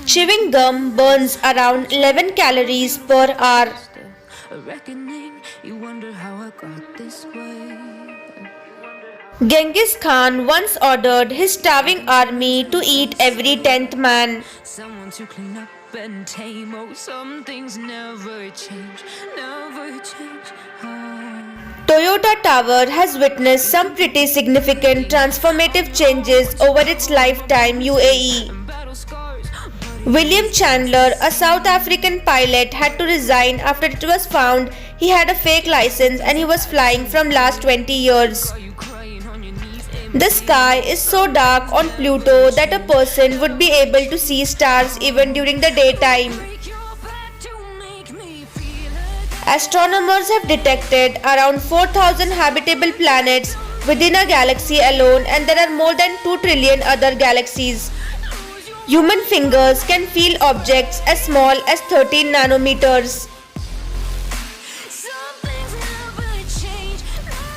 Chewing gum burns around 11 calories per hour. A reckoning, you wonder how I got this way. Genghis Khan once ordered his starving army to eat every 10th man. Someone to clean up and tame. Oh, some things never change, never change. Toyota Tower has witnessed some pretty significant transformative changes over its lifetime UAE. Battle scars, William Chandler, a South African pilot, had to resign after it was found he had a fake license and he was flying from last 20 years. are you crying on your knees? The sky is so dark on Pluto that a person would be able to see stars even during the daytime. Break your back to make me feel it. Astronomers have detected around 4,000 habitable planets within a galaxy alone, and there are more than 2 trillion other galaxies. Human fingers can feel objects as small as 13 nanometers. Some things never change.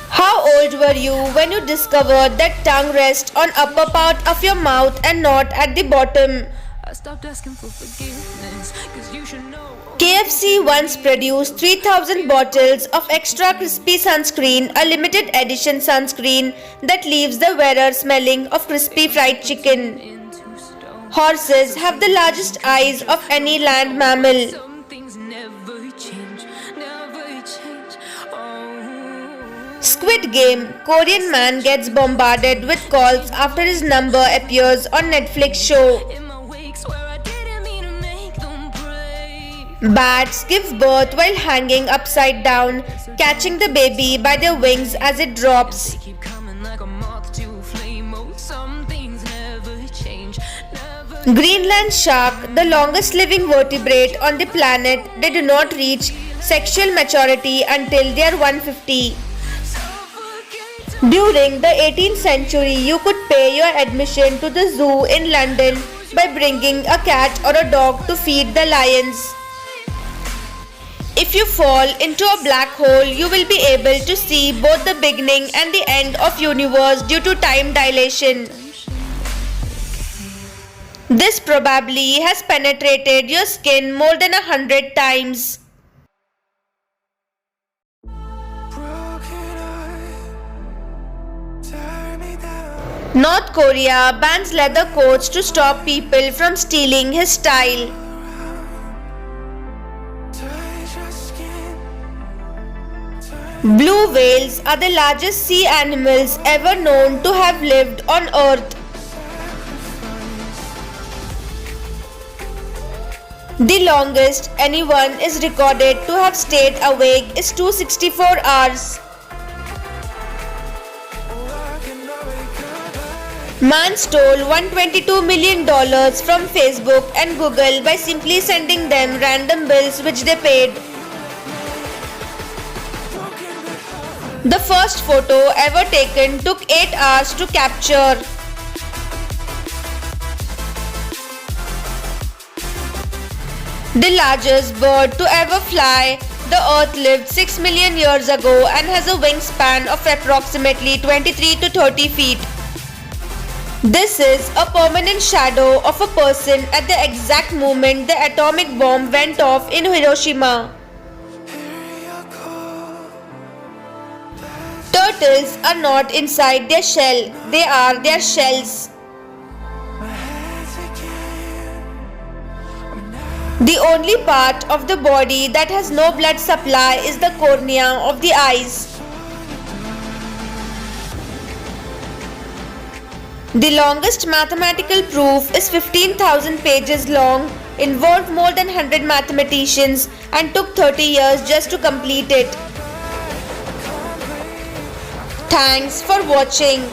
How old were you when you discovered that tongue rests on upper part of your mouth and not at the bottom? I stopped asking for forgiveness, 'cause you should know. KFC once produced 3,000 bottles of extra crispy sunscreen, a limited edition sunscreen that leaves the wearer smelling of crispy fried chicken. Into stone. Horses have the largest eyes of any land mammal. Some things never change, never change. Oh. Squid Game, Korean man gets bombarded with calls after his number appears on Netflix show. In my wake, swear I didn't mean to make them break. Bats give birth while hanging upside down, catching the baby by their wings as it drops. They keep coming like a moth to a flame. Oh, some things never change, never. Greenland shark, the longest living vertebrate on the planet, they do not reach sexual maturity until they are 150. Suffocate. During the 18th century, you could pay your admission to the zoo in London by bringing a cat or a dog to feed the lions. If you fall into a black hole, you will be able to see both the beginning and the end of universe due to time dilation. This probably has penetrated your skin more than 100 times. Broken heart, tear me down. North Korea bans leather coats to stop people from stealing his style. Touch your skin. Blue whales are the largest sea animals ever known to have lived on Earth. The longest anyone is recorded to have stayed awake is 264 hours. Man stole $122 million from Facebook and Google by simply sending them random bills which they paid. The first photo ever taken took 8 hours to capture. The largest bird to ever fly, the Earth lived 6 million years ago and has a wingspan of approximately 23 to 30 feet. This is a permanent shadow of a person at the exact moment the atomic bomb went off in Hiroshima. Turtles are not inside their shell, they are their shells. The only part of the body that has no blood supply is the cornea of the eyes. The longest mathematical proof is 15,000 pages long, involved more than 100 mathematicians, and took 30 years just to complete it. Thanks for watching.